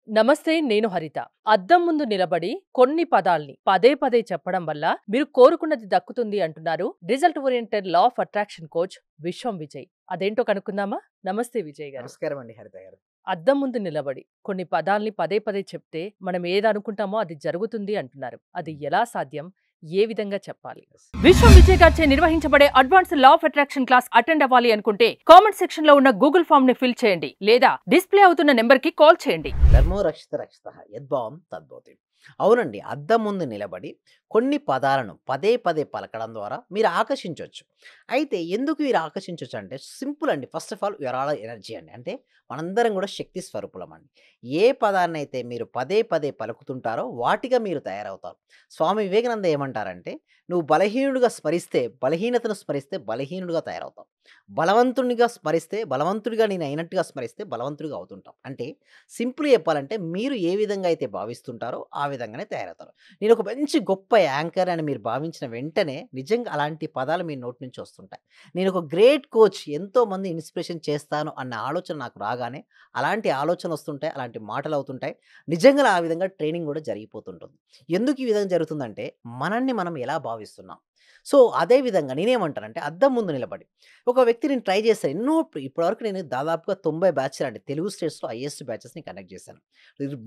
నమస్తే, నేను హరిత. అద్దం ముందు నిలబడి కొన్ని పదాల్ని పదే పదే చెప్పడం వల్ల మీరు కోరుకున్నది దక్కుతుంది అంటున్నారు result oriented law of attraction coach విశ్వం విజయ్. అదేంటో కనుక్కుందామా? నమస్తే విజయ్ గారు. నమస్కారం అండి హరిత గారు. అద్దం ముందు నిలబడి కొన్ని పదాల్ని పదే పదే చెప్తే మనం ఏదనుకుంటామో అది జరుగుతుంది అంటున్నారు. అది ఎలా సాధ్యం? ఏ విధంగా చెప్పాలి? విశ్వం విజయ్ గారిచే నిర్వహించబడే advanced law of attraction class attend అవ్వాలి అనుకుంటే కామెంట్ సెక్షన్ లో ఉన్న గూగుల్ ఫామ్ ని ఫిల్ చేయండి లేదా డిస్ప్లే అవుతున్న నెంబర్ కి కాల్ చేయండి. ధర్మో రక్షిత రక్షిత యద్భావం తద్భవతి. అవునండి, అద్దం ముందు నిలబడి కొన్ని పదాలను పదే పదే పలకడం ద్వారా మీరు ఆకర్షించవచ్చు. అయితే ఎందుకు మీరు ఆకర్షించవచ్చు అంటే సింపుల్ అండి. First of all you are all energy అండి. అంటే మనందరం కూడా శక్తి స్వరూపులం అండి. ఏ పదాన్ని అయితే మీరు పదే పదే పలుకుతుంటారో వాటిగా మీరు తయారవుతారు. స్వామి వివేకానంద ఏమంటారంటే, నువ్వు బలహీనుడిగా స్మరిస్తే బలహీనతను స్మరిస్తే బలహీనుడిగా తయారవుతావు. బలవంతునిగా స్మరిస్తే బలవంతుడిగా నేను అయినట్టుగా స్మరిస్తే బలవంతుడిగా అవుతుంటాం. అంటే సింపుల్ చెప్పాలంటే మీరు ఏ విధంగా అయితే భావిస్తుంటారో ఆ విధంగానే తయారవుతారు. నేను ఒక మంచి గొప్ప యాంకర్ అని మీరు భావించిన వెంటనే నిజంగా అలాంటి పదాలు మీ నోటి నుంచి వస్తుంటాయి. నేను ఒక గ్రేట్ కోచ్, ఎంతోమంది ఇన్స్పిరేషన్ చేస్తాను అన్న ఆలోచన నాకు రాగానే అలాంటి ఆలోచన వస్తుంటాయి, అలాంటి మాటలు అవుతుంటాయి. నిజంగా ఆ విధంగా ట్రైనింగ్ కూడా జరిగిపోతుంటుంది. ఎందుకు ఈ విధంగా జరుగుతుందంటే మనల్ని మనం ఎలా భావిస్తున్నాం. సో అదే విధంగా నేనేమంటానంటే అద్దం ముందు నిలబడి ఒక వ్యక్తి నేను ట్రై చేశాను. ఇప్పటివరకు నేను దాదాపుగా 90 బ్యాచ్‌లు అండి. తెలుగు స్టేట్స్‌లో హైయెస్ట్ బ్యాచెస్‌ని కండక్ట్ చేశాను.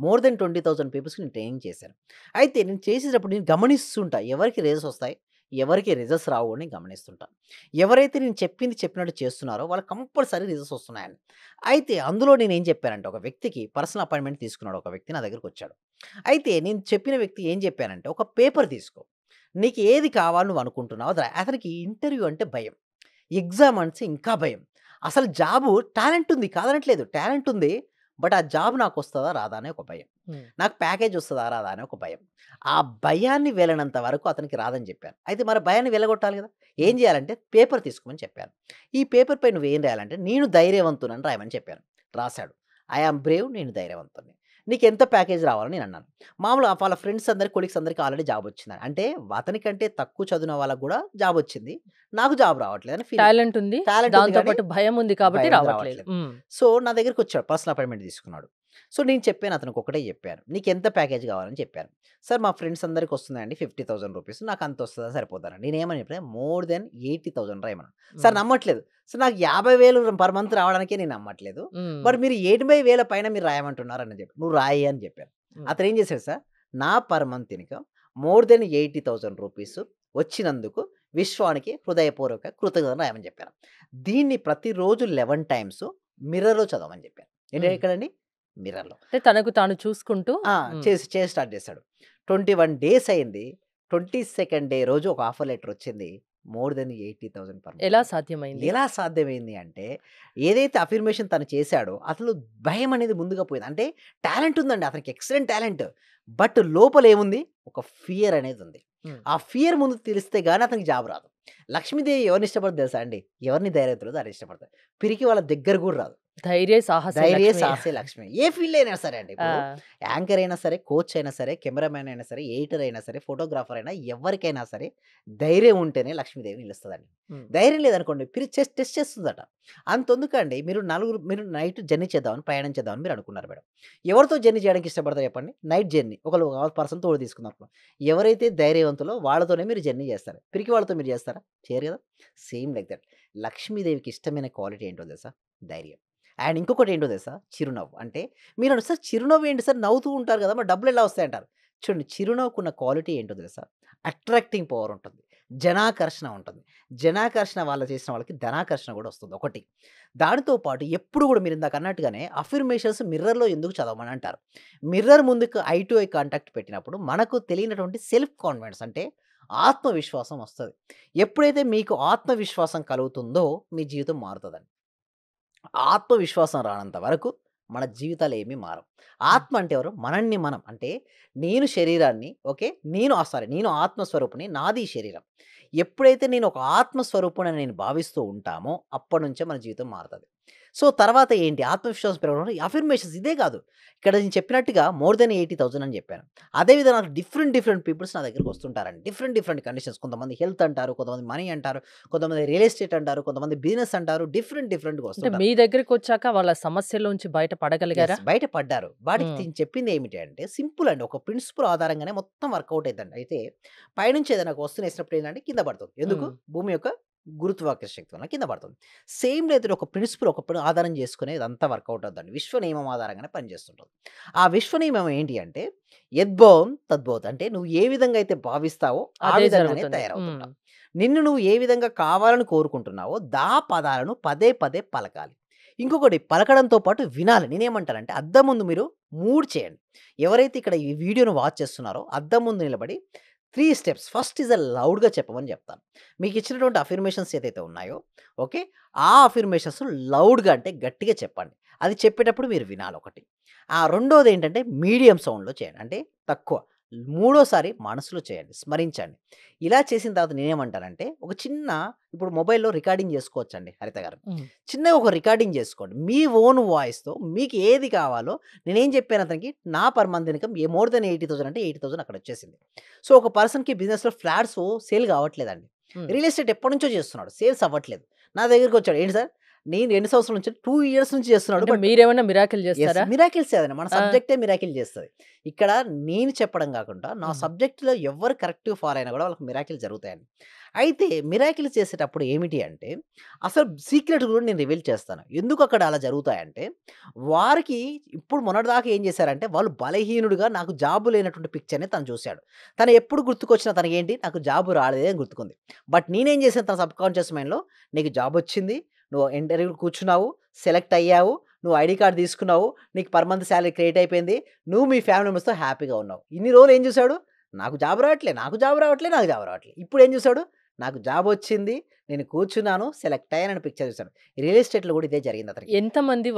మోర్ దెన్ 20,000 పీపుల్స్‌కి నేను ట్రైనింగ్ చేశాను. అయితే నేను చేసేటప్పుడు నేను గమనిస్తుంటా. ఎవరికి రేజెస్ వస్తాయి, ఎవరికి రిజల్ట్స్ రావు అని గమనిస్తుంటా. ఎవరైతే నేను చెప్పింది చెప్పినట్టు చేస్తున్నారో వాళ్ళకి కంపల్సరీ రిజల్ట్స్ వస్తున్నాయండి. అయితే అందులో నేనేం చెప్పానంటే, ఒక వ్యక్తికి పర్సనల్ అపాయింట్మెంట్ తీసుకున్నాడు. ఒక వ్యక్తి నా దగ్గరకొచ్చాడు. అయితే నేను చెప్పిన వ్యక్తి ఏం చెప్పానంటే, "ఒక పేపర్ తీసుకో. నీకు ఏది కావాలి నువ్వు అనుకుంటున్నావో అది రా." అతనికి ఇంటర్వ్యూ అంటే భయం. ఎగ్జామ్ అంటే ఇంకా భయం. అసలు జాబు టాలెంట్ ఉంది, కాదనట్లేదు. టాలెంట్ ఉంది. బట్ ఆ జాబ్ నాకొస్తదా రాదా అనే ఒక భయం. హ్మ్. నాకు ప్యాకేజ్ వస్తదా రాదా అని ఒక భయం. ఆ భయాన్ని వెళ్ళనంత వరకు అతనికి రాదని చెప్పాను. అయితే మరి భయాన్ని వెళ్ళగొట్టాలి కదా! ఏం హ్మ్. చేయాలంటే పేపర్ తీసుకోమని చెప్పాను. ఈ పేపర్‌పై నువ్వేం రాయాలంటే నేను ధైర్యవంతుడని రాయమని చెప్పాను. రాసాడు. ఐ యామ్ బ్రేవ్, నేను ధైర్యవంతుడిని. నీకెంత ప్యాకేజ్ రావాలని నేనన్నాను. మామూలుగా వాళ్ళ ఫ్రెండ్స్ అందరికి, కొలీగ్స్ అందరికి ఆల్రెడీ జాబ్ వచ్చిందని. అంటే అతనికంటే తక్కువ చదివిన వాళ్ళకి గూడా జాబ్ వచ్చింది. నాకు జాబ్ రావట్లేదని ఫీలింగ్. టాలెంట్ ఉంది. టాలెంట్ ఉంది దాంతో గానీ పాటు భయం ఉంది కాబట్టి భయం రావట్లేదు. రావట్లేదు. హ్మ్. సో, నా దగ్గరికొచ్చాడు. పర్సనల్ అపాయింట్‌మెంట్ తీసుకున్నాడు. సో, నేను చెప్పాను, అతనికి ఒకటే చెప్పాను. "నీకెంత ప్యాకేజ్ కావాలని?" చెప్పాను. "సార్ మా ఫ్రెండ్స్ అందరికి వస్తున్నాయండి ₹50,000. నాకు అంత వస్తదా సరిపోతదా?" నేనేమని చెప్పాను, "మోర్ దెన్ 80,000 రాయమన్నాను." సార్ హ్మ్. నమ్మట్లేదు. సార్ నాకు 50,000 పర్ మంత్ రావడానికే నేను నమ్మట్లేదు. హ్మ్. మరి మీరు 80,000 పైన మీరు రాయమంటున్నారు అని చెప్పి. "నువ్వు రాయి" అని చెప్పాను. హ్మ్. అతనేం చేశాడు సార్, నా per month income more than ₹80,000 వచ్చినందుకు విశ్వానికి హృదయపూర్వక కృతజ్ఞతలు రాయమని చెప్పాను. దీన్ని ప్రతిరోజు 11 టైమ్స్ మిర్రర్‌లో చదవమని చెప్పాను. హ్మ్. ఎక్కడండి? మిర్రర్‌లో. అంటే తనకు తాను చూసుకుంటూ. ఆ! హ్మ్. చేసి స్టార్ట్ చేశాడు. 21 డేస్ అయింది. 22nd డే రోజు ఒక ఆఫర్ లెటర్ వచ్చింది. మోర్ దెన్ 80,000 పర్ ఎలా మంత్. సాధ్యమైంది? ఎలా సాధ్యమైంది అంటే, ఏదైతే అఫర్మేషన్ తను చేశాడో అసలు భయం అనేది ముందుగా పోయింది. అంటే టాలెంట్ ఉందండి. అతనికి ఎక్సలెంట్ టాలెంట్. బట్ లోపల ఏముంది? ఒక ఫియర్ అనేది ఉంది. హ్మ్. ఆ ఫియర్ ముందు తెలిస్తే గాని అతనికి జాబ్ రాదు. లక్ష్మీదేవి ఎవరిని ఇష్టపడదు తెలుసా అండి? ఎవరిని ధైర్యవంతులో దాన్ని ఇష్టపడతది. పిరికి వాళ్ళ దగ్గర కూడా రాదు. ధైర్యే సాహసే ధైర్యే లక్ష్మి. సాహసే లక్ష్మి. ఏ ఫీల్డ్ అయినా సరే అండి. ఇప్పుడు ఆ! యాంకర్ అయినా సరే, కోచ్ అయినా సరే, కెమెరామాన్ అయినా సరే, ఎడిటర్ అయినా సరే, ఫోటోగ్రాఫర్ అయినా ఎవ్వరికైనా సరే ధైర్యం ఉంటేనే లక్ష్మీదేవి నిలుస్తదండి. హ్మ్. ధైర్యం లేదనుకోండి టెస్ట్ చేస్తుందట. అంతెందుకండి, మీరు నైట్ జర్నీ చేద్దామని, ప్రయాణం చేద్దామని మీరు అనుకున్నారు మేడం. ఎవరితో జర్నీ చేయడానికి ఇష్టపడతారు చెప్పండి? Night journey. ఒకళ్ళు పర్సన్ తోడు తీసుకుందాం అనుకో. ఎవరైతే ధైర్యవంతులో వాళ్ళతోనే మీరు జర్నీ చేస్తారు. పిరికి వాళ్ళతో మీరు చేస్తారా? చేయరు కదా! Same like that. లక్ష్మీదేవికి ఇష్టమైన క్వాలిటీ ఏంటో తెలుసా? ధైర్యం. అండ్ ఇంకొకటి ఏంటో తెలుసా? చిరునవ్వు. అంటే మీరనొచ్చు, "సార్ చిరునవ్వు ఏంటి సార్? నవ్వుతూ ఉంటారు కదా! మరి డబ్బులెలా వస్తాయంటారు." చూడండి, చిరునవ్వుకున్న క్వాలిటీ ఏంటో తెలుసా? అట్రాక్టింగ్ పవర్ ఉంటుంది. జనాకర్షణ ఉంటుంది. జనాకర్షణ వాళ్ళు చేసిన వాళ్ళకి ధనాకర్షణ కూడా వస్తుంది ఒకటి. దానితో పాటు ఎప్పుడు కూడా మీరిందాక అన్నట్టుగానే అఫర్మేషన్స్ మిర్రర్‌లో ఎందుకు చదవమని అంటారు. మిర్రర్ ముందుకు ఐ టు ఐ కాంటాక్ట్ పెట్టినప్పుడు మనకు తెలియనటువంటి సెల్ఫ్ కాన్ఫిడెన్స్ అంటే ఆత్మవిశ్వాసం వస్తది. ఎప్పుడైతే మీకు ఆత్మవిశ్వాసం కలుగుతుందో మీ జీవితం మారుతదండి. ఆత్మవిశ్వాసం రానంత వరకు మన జీవితాలేమి మారవు. హ్మ్. ఆత్మ అంటే ఎవరు? మనల్ని మనం. అంటే నేను శరీరాన్ని, ఓకే. నేను ఆత్మస్వరూపిని. నాది ఈ శరీరం. ఎప్పుడైతే నేను ఒక ఆత్మస్వరూపుడని నేను భావిస్తూ ఉంటామో అప్పటినుంచే మన జీవితం మారుతది. సో తర్వాత ఏంటి ఆత్మవిశ్వాసం పెరగడం అఫర్మేషన్స్ ఇదే కాదు. ఇక్కడ నేను చెప్పినట్టుగా మోర్ దెన్ 80,000 అని చెప్పాను. అదే విధంగా డిఫరెంట్ పీపుల్స్ నా దగ్గరికి వస్తుంటారండి. Different conditions. కొంతమంది హెల్త్ అంటారు, కొంతమంది మనీ అంటారు, కొంతమంది రియల్ ఎస్టేట్ అంటారు, కొంతమంది బిజినెస్ అంటారు. డిఫరెంట్‌గా అంటే వస్తుంటారు. మీ దగ్గరికొచ్చాక వాళ్ళ సమస్యల్లోంచి బయట పడగలిగారా? బయట పడ్డారు. వాడికి హ్మ్. నేను చెప్పింది ఏమిటి అంటే సింపుల్ అండి. ఒక ప్రిన్సిపల్ ఆధారంగానే మొత్తం వర్కౌట్ అయిద్దండి. అయితే పైనుంచి ఏదైనా ఒక వస్తువుని ఏసినప్పుడు ఏంటంటే కింద పడుతుంది. ఎందుకు? హ్మ్. భూమి యొక్క గురుత్వాకర్షణ శక్తి వలన కింద పడుతుంది. సేమ్ రేత్రి ఒక ప్రిన్సిపల్ ఆధారం చేసుకునే ఇదంతా వర్కౌట్ అవుద్దండి. విశ్వ నియమం ఆధారంగానే పనిచేస్తుంటుంది. ఆ విశ్వ నియమం ఏంటి అంటే యద్భవం తద్భవతి. అంటే నువ్వు ఏ విధంగా అయితే భావిస్తావో ఆ అదే విధంగానే జరుగుతుంది. హ్మ్. తయారవుతుంటావు. నిన్ను నువ్వు ఏ విధంగా కావాలని కోరుకుంటున్నావో పదాలను పదే పదే పలకాలి. ఇంకొకటి పలకడంతో పాటు వినాలి. నేనేమంటానంటే అద్దం ముందు మీరు 3 చేయండి. ఎవరైతే ఇక్కడ ఈ వీడియోను వాచ్ చేస్తున్నారో అద్దం ముందు నిలబడి 3 స్టెప్స్. ఫస్ట్ ఈజ్ లౌడ్‌గా చెప్పమని చెప్తాను. మీకిచ్చినటువంటి అఫర్మేషన్స్ ఏదైతే ఉన్నాయో ఓకే. ఆ అఫర్మేషన్స్ లౌడ్‌గా అంటే గట్టిగా చెప్పండి. అది చెప్పేటప్పుడు మీరు వినాలి ఒకటి. రెండోదేంటంటే మీడియం సౌండ్‌లో చేయండి. అంటే తక్కువ. మూడోసారి మనసులో చేయండి. స్మరించండి. ఇలా చేసిన తర్వాత నేనేమంటానంటే ఒక చిన్న ఇప్పుడు మొబైల్‌లో రికార్డింగ్ చేసుకోవచ్చండి హరిత గారు. హ్మ్. చిన్నగా ఒక రికార్డింగ్ చేసుకోండి. మీ ఓన్ వాయిస్‌తో మీకు ఏది కావాలో నేనేం చెప్పాను అతనికి నా per month income more than 80,000 అంటే 80,000 అక్కడ వచ్చేసింది. సో, ఒక పర్సన్‌కి బిజినెస్‌లో ఫ్లాట్స్ సేల్ కావట్లేదండి. హ్మ్. రియల్ ఎస్టేట్ ఎప్పటినుంచో చేస్తున్నాడు. సేల్స్ అవ్వట్లేదు. నా దగ్గరికొచ్చాడు. ఏంటి సార్ నేను ఎన్ని సంవత్సరాల నుంచి 2 ఇయర్స్ నుంచి చేస్తున్నాడు. అంటే బట్ మీరేమన్నా మిరాకిల్ చేస్తారా? మిరాకిల్సే అదండి. మన ఆ! సబ్జెక్టే మిరాకిల్ చేస్తది. ఇక్కడ నేను చెప్పడం గాకుండా, నా హ్మ్. సబ్జెక్ట్‌లో ఎవ్వరు కరెక్ట్‌గా ఫాలో అయినా గూడా వాళ్ళకి మిరాకిల్ జరుగుతాయండి. అయితే మిరాకిల్స్ చేసేటప్పుడు ఏమిటి అంటే, అసలు సీక్రెట్ గూడా నేను రివీల్ చేస్తాను. ఎందుకు అక్కడ అలా జరుగుతాయంటే, వారికి ఇప్పుడు మొన్నటిదాకా ఏం చేశారంటే, వాళ్ళు బలహీనుడుగా నాకు జాబ్ లేనటువంటి పిక్చర్‌ని తను చూసాడు. తను ఎప్పుడు గుర్తుకొచ్చినా తనకేంటి, నాకు జాబ్ రాలేదే అని గుర్తుకుంది. బట్ నేనేం చేశాను తన సబ్‌కాన్షియస్ మైండ్‌లో, నీకు జాబొచ్చింది. నువ్వు ఇంటర్వ్యూ‌కి కూర్చున్నావు. సెలెక్ట్ అయ్యావు. నువ్వు ఐడీ కార్డ్ తీసుకున్నావు. నీకు పర్ మంత్ సాలరీ క్రియేట్ అయిపోయింది. నువ్వు మీ ఫ్యామిలీ మెంబర్స్‌తో హ్యాపీగా ఉన్నావు. ఇన్ని రోజులు ఏం చూసాడు? నాకు జాబ్ రావట్లే, నాకు జాబ్ రావట్లే, నాకు జాబ్ రావట్లే. ఇప్పుడేం చూసాడు? నాకు జాబ్ వచ్చింది. నేను కూర్చున్నాను. సెలెక్ట్ అయ్యానని పిక్చర్ చూసాడు. రియల్ ఎస్టేట్‌లో కూడా ఇదే జరిగింది అతనికి. ఎంతమంది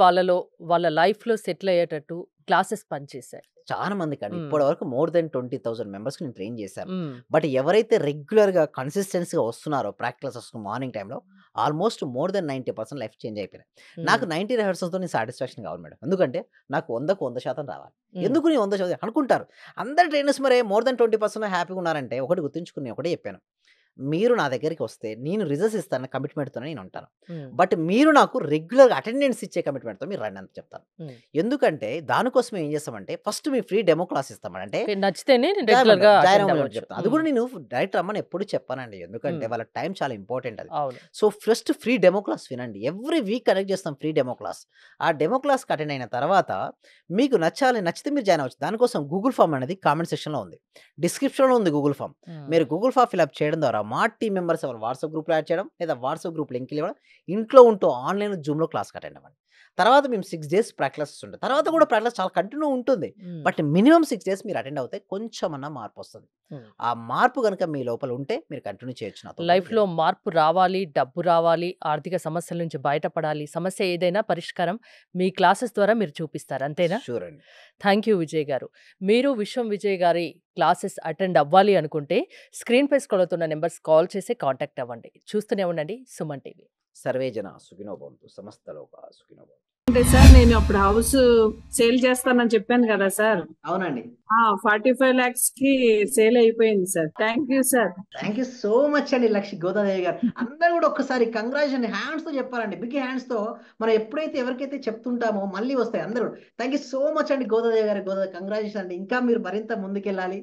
వాళ్ళ లైఫ్‌లో సెటిల్ అయ్యేటట్టు క్లాసెస్ పనిచేశాయి? చాలా మందికండి. హ్మ్. ఇప్పటివరకు మోర్ దెన్ 20,000 మెంబర్స్‌కి నేను ట్రైన్ చేశాను. హ్మ్. బట్ ఎవరైతే రెగ్యులర్‌గా కన్సిస్టెన్సీ‌గా వస్తున్నారో ప్రాక్టికల్ క్లాసెస్‌కి మార్నింగ్ టైమ్‌లో almost more than 90% life change అయిపోయినాయి. నాకు హ్మ్. 90% నేను సాటిస్ఫాక్షన్ కావాలి మేడం. ఎందుకంటే నాకు 100కు 100% రావాలి. హ్మ్. ఎందుకు నేను 100% అనుకుంటారు. అందరు ట్రైనర్స్ మరి మోర్ దెన్ 20% హ్యాపీగా ఉన్నారంటే ఒకటి గుర్తుంచుకుని ఒకటే చెప్పాను. మీరు నా దగ్గరికి వస్తే నేను రిజల్ట్స్ ఇస్తాను కమిట్మెంట్‌తోనే నేను ఉంటాను. హ్మ్. బట్ మీరు నాకు రెగ్యులర్‌గా అటెండెన్స్ ఇచ్చే కమిట్మెంట్‌తో మీరు రండి అని చెప్తాను. హ్మ్. ఎందుకంటే దానికోసం ఏం చేస్తామంటే ఫస్ట్ మీ ఫ్రీ డెమో క్లాస్ ఇస్తామండి. అంటే ఓకే. నచ్చితేనే జాయిన్ రెగ్యులర్‌గా జాయిన్ అటెండ్ అవ్వమని అవ్వచ్చు. చెప్తాను. అది హ్మ్. కూడా నేను డైరెక్ట్ రమ్మని ఎప్పుడు చెప్పానండి. ఎందుకంటే హ్మ్. వాళ్ళ టైం చాలా ఇంపార్టెంట్ అది. అవును. So, first free demo class వినండి. ఎవ్రీ వీక్ కనెక్ట్ చేస్తాం ఫ్రీ డెమో క్లాస్. ఆ డెమో క్లాస్‌కి అటెండ్ అయిన తర్వాత మీకు నచ్చితే మీరు జాయిన్ అవ్వచ్చు. దానికోసం గూగుల్ ఫార్మ్ అనేది కామెంట్ సెక్షన్‌లో ఉంది. డిస్క్రిప్షన్‌లో ఉంది గూగుల్ ఫార్మ్. హ్మ్. మీరు గూగుల్ ఫార్మ్ ఫిలప్ చేయడం ద్వారా మా టీమ్ మెంబర్స్ ఎవరు వాట్సాప్ గ్రూప్‌లో యాడ్ చేయడం లేదా వాట్సాప్ గ్రూప్ లింకులు ఇవ్వడం. ఇంట్లో ఉంటూ ఆన్‌లైన్ జూమ్‌లో క్లాస్‌కి అటెండ్ అవ్వండి. తర్వాత మేము 6 డేస్ ప్రాక్టీస్ ఉంటాయి. తర్వాత కూడా ప్రాక్టీస్ చాలా కంటిన్యూ ఉంటుంది. హ్మ్. బట్ మినిమమ్ 6 డేస్ మీరు అటెండ్ అవుతే కొంచెమన్నా మార్పొస్తది. హ్మ్. ఆ మార్పు గనుక మీ లోపల ఉంటే మీరు కంటిన్యూ చేయొచ్చు నాతో పాటు లైఫ్‌లో ట్రైనింగ్. మార్పు రావాలి, డబ్బు రావాలి, ఆర్థిక సమస్యల నుంచి బయటపడాలి. సమస్య ఏదైనా పరిష్కారం మీ క్లాసెస్ ద్వారా మీరు చూపిస్తారు. అంతేనా? షూర్ అండి. థ్యాంక్ యూ విజయ్ గారు. మీరు విశ్వం విజయ్ గారి క్లాసెస్ అటెండ్ అవ్వాలి అనుకుంటే స్క్రీన్‌పై స్క్రోల్ అవుతున్న నంబర్స్ కాల్ చేసి కాంటాక్ట్ అవ్వండి. చూస్తూనే ఉండండి సుమన్ టీవీ. సర్వే జన సుఖినో భవంతు. సమస్త లోకా సుఖినో భవంతు. అంటే సార్ నేను అప్పుడు హౌస్ సేల్ చేస్తానని చెప్పాను కదా సార్. అవునండి. 45 lakhs కి సేల్ అయిపోయింది sir. Thank you sir. Thank you so much అండి లక్ష్మి గోదాదేవి గారు. అందరూ కూడా ఒక్కసారి కంగ్రాచులేషన్ హ్యాండ్స్‌తో చెప్పాలండి. బిగ్ హ్యాండ్స్‌తో మనం ఎప్పుడైతే ఎవరికైతే చెప్తుంటామో మళ్ళీ వస్తాయి అందరూ. థ్యాంక్ యూ సో మచ్ అండి గోదాదేవి గారు. కంగ్రాచులేషన్ అండి. ఇంకా మీరు మరింత ముందుకెళ్ళాలి.